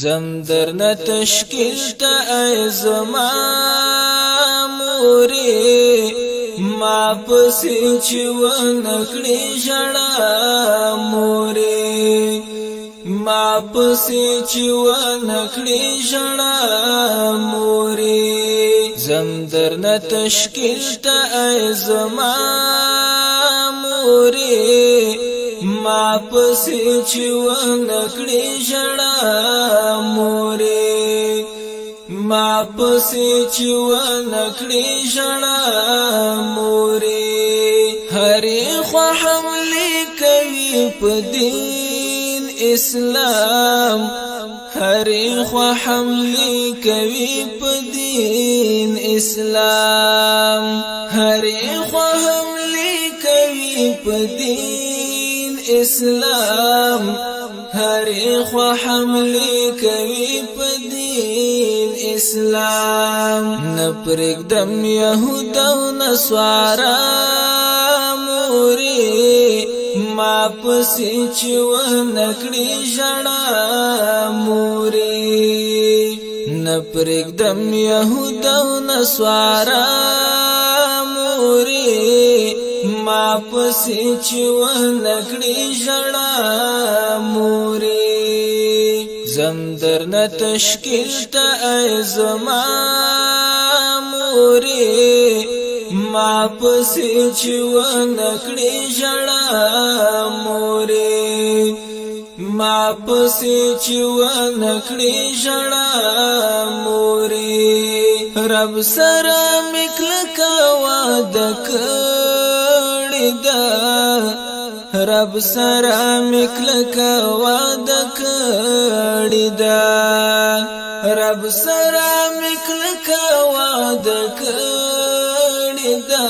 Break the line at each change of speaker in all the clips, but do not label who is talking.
زم درنه تشکیل ته ای زما مورې ما پسې چې ونکړې ژړا مورې ما پسې چې ونکړې ژړا مورې زم درنه تشکیل ته ای زما مورې ما پسې چې ونکړې ژړا مورې ما پسې چې ونکړې ژړا مورې هرې خوا حملې کوي په دین اسلام هرې خوا حملې کوي په دین اسلام هرې خوا حملې کوي په دین اسلام هرې خوا حملې کوي په دین اسلام نه پرېږدم یهود او نصارا مورې ما پسې چې ونکړې ژړا مورې نه پرېږدم یهود او نصارا مورې ما پسې چې ونکړې ژړا مورې زم درنه تشکیل ته ای زما مورې ما پسې چې ونکړې ژړا مورې ما پسې چې ونکړې ژړا مورې رب سره مې کلکه وعده کړې ده رب سره مې کلکه وعده کړې ده رب سره مې کلکه وعده کړې ده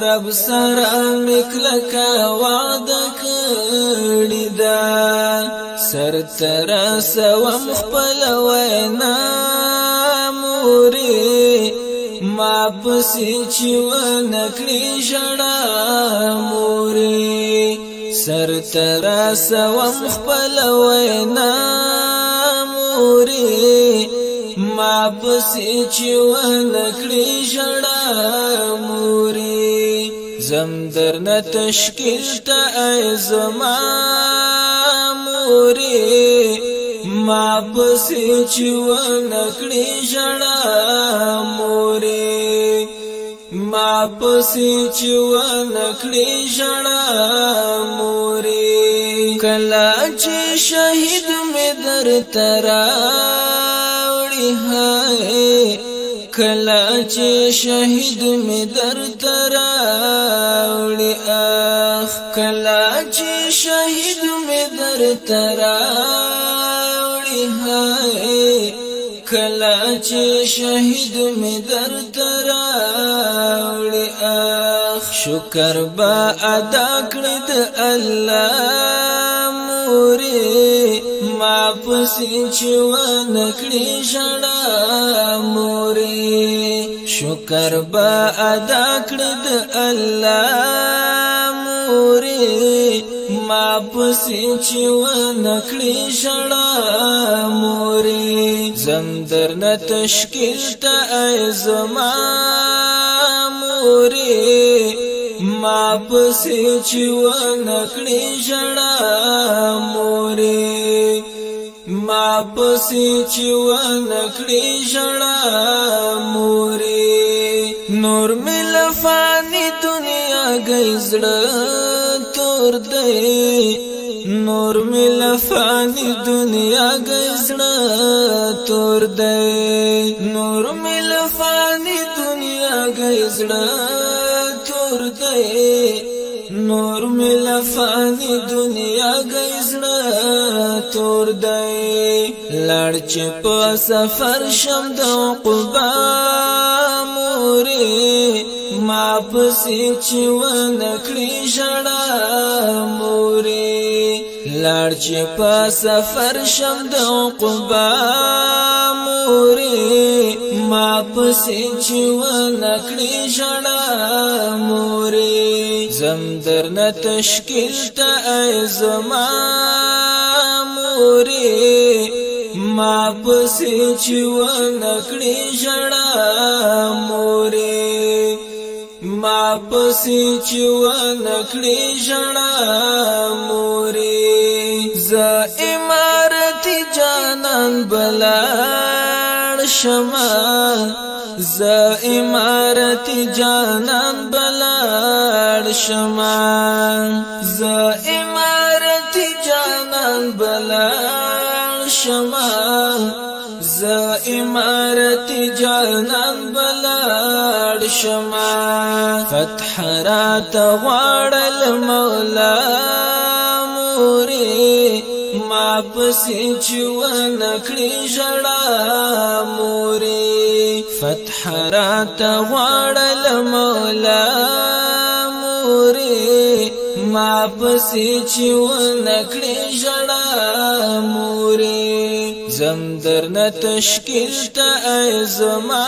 رب سره مې کلکه وعده کړې ده سر تر سوم خپل وینا مورې ما پسې چې ونکړې ژړا مورې سر تر سوم خپل وینا مورې ما پسې چې ونکړې ژړا مورې زم درنه تشکیل ته ای زما مورې ما پسې چې ونکړې ژړا مورې ما پسې چې ونکړې ژړا مورې کله چې شهید مې درته راوړي هاي کله چې شهید مې درته راوړي اخ کله چې شهید مې درته راوړي هاي کله چې شهید مې درته راوړي اخ شکر با ادا کړې د الله مورې ما پسې چې ونکړې ژړا مورې شکر با ادا کړې د الله مورې ما پسې چې ونکړې ژړا مورې زم درنه تشکیل ته ای زما مورې ما پسې چې ونکړې ژړا مورې ما پسې چې ونکړې ژړا مورې نور مې له فاني دنیا گئی زړه تور دی نور مې له فاني دنیا گئی زړه تور دی نور مې له فاني دنیا گئی زړه تور دی نور مې له فاني دنیا گئی زړه تور دی لاړ چې په سفر شم د عقبا مورې ما پسې چې ونکړې ژړا مورې لاړ چې په سفر شم د عقبا مورې ما پسې چې ونکړې ژړا مورې زم درنه تشکیل ته ای زما مورې ما پسې چې ونکړې ژړا مورې ما پسې چې ونکړې ژړا مورې زه امارتي جانان بلاړ شمه زه امارتي جانان بلاړ شمه زه امارتي جانان بلاړ شمه زه امارتي جانان بلاړ شمه فتح رات غواړل مولا مورې ما پسې چې ونکړې ژړا مورې فتح رات غواړل مولا مورې ما پسې چې ونکړې ژړا مورې زم درنه تشکیل ته ای زما